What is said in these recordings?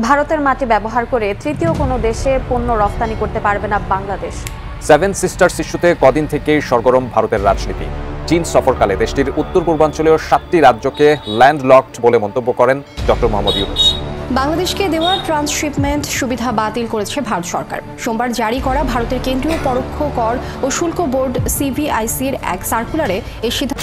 ভারতের মাটি ব্যবহার করে তৃতীয় কোনো দেশে পণ্য রফতানি করতে পারবে না বাংলাদেশ। সেভেন সিস্টার্স ইস্যুতে কদিন থেকেই সরগরম ভারতের রাজনীতি। চীন সফরকালে দেশটির উত্তর পূর্বাঞ্চলীয় 7টি রাজ্যকে ল্যান্ডলকড বলে মন্তব্য করেন ডক্টর মোহাম্মদ ইউনূস। বাংলাদেশকে দেওয়া ট্রান্সশিপমেন্ট সুবিধা বাতিল করেছে ভারত সরকার। সোমবার জারি করা ভারতের কেন্দ্রীয় পরোক্ষ কর ও শুল্ক বোর্ড সিবিআইসির এক সার্কুলারে এই সিদ্ধান্ত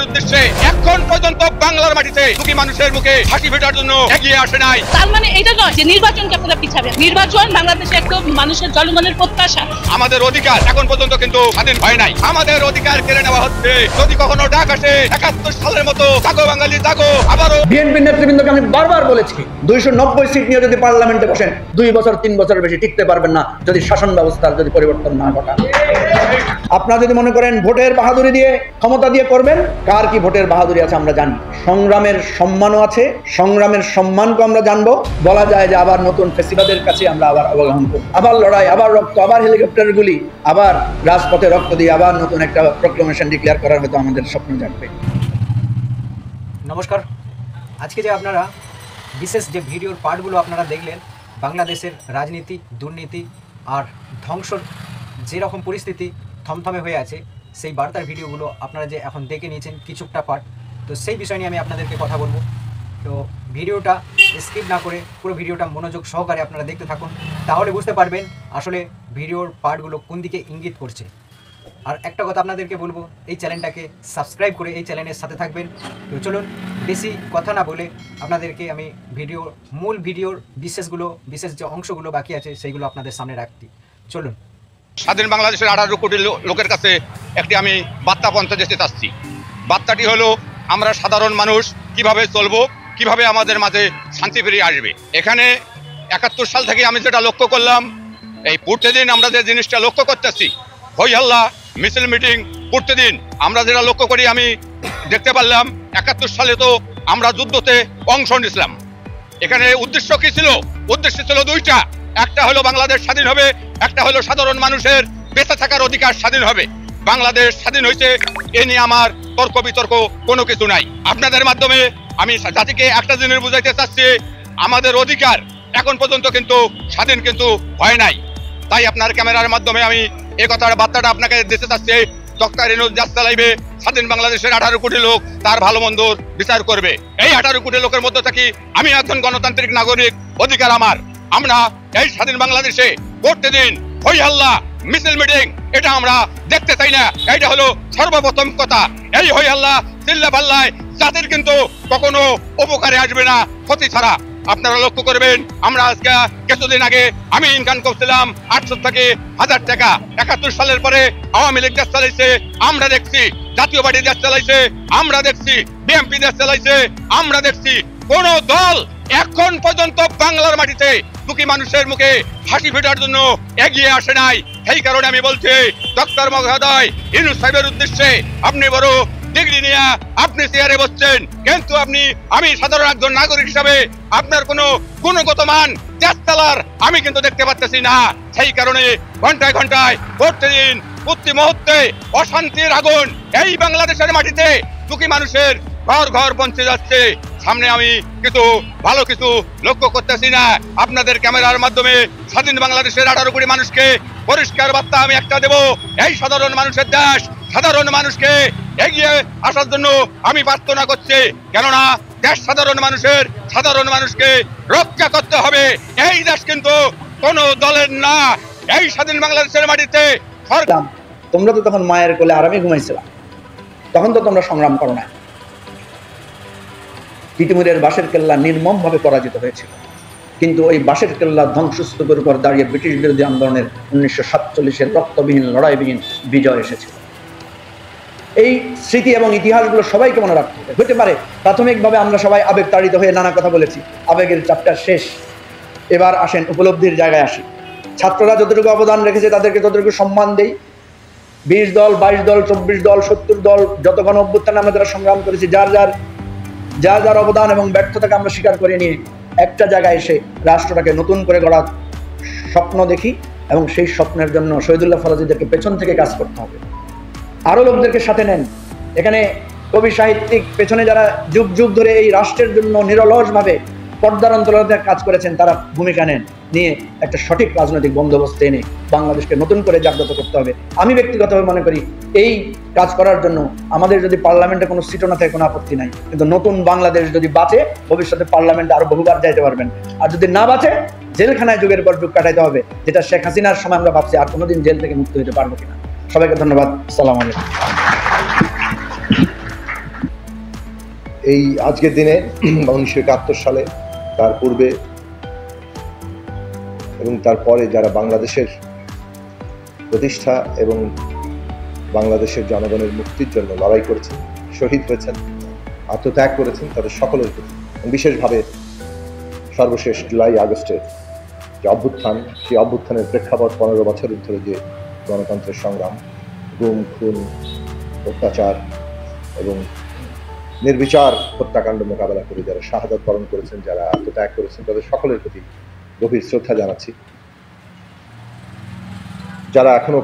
উদ্দেশ্যে এখন পর্যন্ত বাংলার মাটিতে দুঃখী মানুষের মুখে হাসি ফোটার জন্য এগিয়ে আসে নাই। তার মানে এটা নয় যে নির্বাচনকে আপনারা পিছাবেন। নির্বাচন বাংলাদেশে একদম মানুষের জনগণের প্রত্যাশা। আমাদের অধিকার এখন পর্যন্ত কিন্তু স্বাধীন হয় নাই। আমাদের অধিকার কেড়ে নেওয়া হচ্ছে। যদি কখনো ডাক আসে 71 সালের মতো জাগো বাঙালি জাগো, আবারও বিএনপি নেতৃবৃন্দকে আমি বারবার বলেছি 290 সিট নিয়ে যদি পার্লামেন্টে বসেন 2 বছর 3 বছর বেশি টিকতে পারবেন না যদি শাসন ব্যবস্থার যদি পরিবর্তন না ঘটান। আপনারা যদি মনে করেন ভোটের বাহাদুরি দিয়ে ক্ষমতা দিয়ে করবেন, কার কি ভোটের বাহাদুরি আছে আমরা জানি। সংগ্রামের সম্মানও আছে, সংগ্রামের সম্মানকে আমরা জানবো। বলা যায় যে আবার নতুন ফেসিবাদের কাছে আমরা আবার অবগাহন করব, আবার লড়াই, আবার রক্ত, আবার হেলিকপ্টার গুলি, আবার রাজপথে রক্ত দিয়ে আবার নতুন একটা প্রক্লেমেশন ডিক্লেয়ার করার হয়তো আমাদের স্বপ্ন জাগবে। নমস্কার। আজকে যে আপনারা বিশেষ যে ভিডিওর পার্টগুলো আপনারা দেখলেন, বাংলাদেশের রাজনীতি, দুর্নীতি আর ধ্বংসর যেরকম পরিস্থিতি থমথমে হয়ে আছে, সেই বার্তার ভিডিওগুলো আপনারা যে এখন দেখে নিয়েছেন কিছুটা পার্ট, তো সেই বিষয় নিয়ে আমি আপনাদেরকে কথা বলবো। তো ভিডিওটা স্কিপ না করে পুরো ভিডিওটা মনোযোগ সহকারে আপনারা দেখতে থাকুন, তাহলে বুঝতে পারবেন আসলে ভিডিওর পার্টগুলো কোন দিকে ইঙ্গিত করছে। আর একটা কথা আপনাদেরকে বলবো, এই চ্যানেলটাকে সাবস্ক্রাইব করে এই চ্যানেলের সাথে থাকবেন। তো চলুন বেশি কথা না বলে আপনাদেরকে আমি মূল ভিডিওর বিশেষ যে অংশগুলো বাকি আছে সেইগুলো আপনাদের সামনে রাখছি। চলুন। স্বাধীন বাংলাদেশের 18 কোটি লোকের কাছে একটি আমি বার্তা পৌঁছে দিতে চাচ্ছি। বার্তাটি হলো, আমরা সাধারণ মানুষ কিভাবে চলবো, কিভাবে আমাদের মাঝে শান্তি ফিরিয়ে আসবে। এখানে 71 সাল থেকে আমি যেটা লক্ষ্য করলাম, এই প্রতিদিন আমরা যে জিনিসটা লক্ষ্য করতেছি, হই হাল্লা, মিছিল মিটিং, প্রতিদিন আমরা যেটা লক্ষ্য করি, আমি দেখতে পারলাম 71 সালে তো আমরা যুদ্ধতে অংশ নিয়েছিলাম। এখানে উদ্দেশ্য কি ছিল? উদ্দেশ্য ছিল দুইটা, একটা হলো বাংলাদেশ স্বাধীন হবে, একটা হলো সাধারণ মানুষের বেঁচে থাকার অধিকার স্বাধীন হবে। বাংলাদেশ স্বাধীন হয়েছে, এ নিয়ে আমার তর্ক বিতর্ক কোনো কিছু নাই। আপনাদের মাধ্যমে আমি জাতিকে একটা জিনিস বুঝাইতে চাচ্ছি, আমাদের অধিকার এখন পর্যন্ত কিন্তু স্বাধীন কিন্তু হয় নাই। তাই আপনার ক্যামেরার মাধ্যমে আমি এই কথার বার্তাটা আপনাকে দিতে চাচ্ছি। ডক্টর ইউনূস দেশ চালাইবে, স্বাধীন বাংলাদেশের 18 কোটি লোক তার ভালো মন্দ বিচার করবে। এই 18 কোটি লোকের মধ্যে থাকি আমি একজন গণতান্ত্রিক নাগরিক, অধিকার আমার। আমরা এই স্বাধীন বাংলাদেশে প্রতিদিন হই হাল্লা, মিছিল মিটিং, এটা আমরা দেখতে চাই না। এটা হলো সর্বপ্রথম কথা। এই হই হাল্লা, চিল্লা পাল্লায় জাতির কিন্তু কখনো উপকারে আসবে না, ক্ষতি ছাড়া। আপনারা লক্ষ্য করবেন, আমরা আজকে কিছুদিন আগে আমি ইনকাম করছিলাম 800 থেকে 1000 টাকা। 71 সালের পরে আওয়ামী লীগ দেশ চালাইছে, আমরা দেখছি। জাতীয় পার্টি দেশ চালাইছে, আমরা দেখছি। বিএনপি দেশ চালাইছে, আমরা দেখছি। কোন দল এখন পর্যন্ত বাংলার মাটিতে দুঃখী মানুষের মুখে হাসি ফোটার জন্য এগিয়ে আসে নাই। সেই কারণে আমি বলছি, ডক্টর মহোদয় ইউনূস সাহেবের উদ্দেশ্যে, আপনি বড় ডিগ্রি নিয়ে আপনি চেয়ারে বসছেন, কিন্তু আমি সাধারণ একজন নাগরিক হিসাবে আপনার কোনো গুণগত মান দেশ চালার আমি কিন্তু দেখতে পাচ্ছি না। সেই কারণে ঘন্টায় ঘন্টায় প্রতিদিন প্রতি মুহূর্তে অশান্তির আগুন এই বাংলাদেশের মাটিতে দুঃখী মানুষের ঘর ঘর পৌঁছে যাচ্ছে। সামনে আমি ভালো কিছু লক্ষ্য করতেছি না। আপনাদের ক্যামেরার মাধ্যমে স্বাধীন বাংলাদেশের 18 কোটি মানুষকে পরিষ্কার বার্তা আমি একটা দেব, এই সাধারণ মানুষের দেশ, সাধারণ মানুষকে এগিয়ে আসার জন্য আমি প্রার্থনা করছি। কেননা দেশ সাধারণ মানুষকে রক্ষা করতে হবে। এই দেশ কিন্তু কোনো দলের না। এই স্বাধীন বাংলাদেশের মাটিতে তোমরা তো তখন মায়ের কোলে আরামে ঘুমাইছিলাম, তখন তো তোমরা সংগ্রাম করো না। তিতুমিরের বাঁশের কেল্লা নির্মম ভাবে পরাজিত হয়েছিল, কিন্তু ওই বাঁশের কেল্লা ধ্বংসস্তূপের উপর দাঁড়িয়ে ব্রিটিশ বিরোধী আন্দোলনের 1947-এর রক্তবিহীন লড়াইবিহীন বিজয় এসেছিল। এই স্মৃতি এবং ইতিহাসগুলো সবাইকে মনে রাখতে হবে। হতে পারে প্রাথমিকভাবে আমরা সবাই আবেগ তাড়িত হয়ে নানা কথা বলেছি, আবেগের চ্যাপ্টার শেষ। এবার আসেন উপলব্ধির জায়গায় আসি। ছাত্ররা যতটুকু অবদান রেখেছে তাদেরকে ততটুকু সম্মান দেই। 20 দল, 22 দল, 24 দল, 70 দল, যত গণ অভ্যুত্থানে আমরা যারা সংগ্রাম করেছি, যার অবদান এবং ব্যর্থতাকে আমরা স্বীকার করে নিয়ে একটা জায়গায় এসে রাষ্ট্রটাকে নতুন করে গড়ার স্বপ্ন দেখি, এবং সেই স্বপ্নের জন্য শহীদুল্লাহ ফরাজীদেরকে পেছন থেকে কাজ করতে হবে। আরো লোকদেরকে সাথে নেন। এখানে কবি সাহিত্যিক পেছনে যারা যুগ যুগ ধরে এই রাষ্ট্রের জন্য নিরলসভাবে পর্দার অন্তরালে কাজ করেছেন তারা ভূমিকা নেন, নিয়ে একটা সঠিক রাজনৈতিক বন্দোবস্ত এনে বাংলাদেশকে নতুন করে জাগ্রত করতে হবে। আমি ব্যক্তিগতভাবে মনে করি এই কাজ করার জন্য আমাদের যদি পার্লামেন্টে কোনো সিটও না থাকে কোনো আপত্তি নাই, কিন্তু নতুন বাংলাদেশ যদি বাঁচে ভবিষ্যতে পার্লামেন্টে আরো বহুবার যাইতে পারবেন। আর যদি না বাঁচে জেলখানায় যুগের পর যুগ কাটাইতে হবে, যেটা শেখ হাসিনার সময় আমরা ভাবছি আর কোনোদিন জেল থেকে মুক্ত হতে পারবো কিনা। সবাইকে ধন্যবাদ। আসসালামু আলাইকুম। এই আজকের দিনে 1971 সালে, তার পূর্বে এবং তারপরে যারা বাংলাদেশের প্রতিষ্ঠা এবং বাংলাদেশের জনগণের মুক্তির জন্য লড়াই করেছেন, শহীদ হয়েছেন, আত্মত্যাগ করেছেন, তাদের সকলের প্রতি বিশেষভাবে সর্বশেষ জুলাই আগস্টের যে অভ্যুত্থান, সেই অভ্যুত্থানের প্রেক্ষাপট 15 বছর ধরে যে গণতন্ত্রের সংগ্রাম, গুম, খুন, অত্যাচার এবং নির্বিচার হত্যাকাণ্ড মোকাবেলা করে যারা শাহাদাত বরণ করেছেন, যারা আত্মত্যাগ করেছেন, তাদের সকলের প্রতি গভীর শ্রদ্ধা জানাচ্ছি। যারা এখনো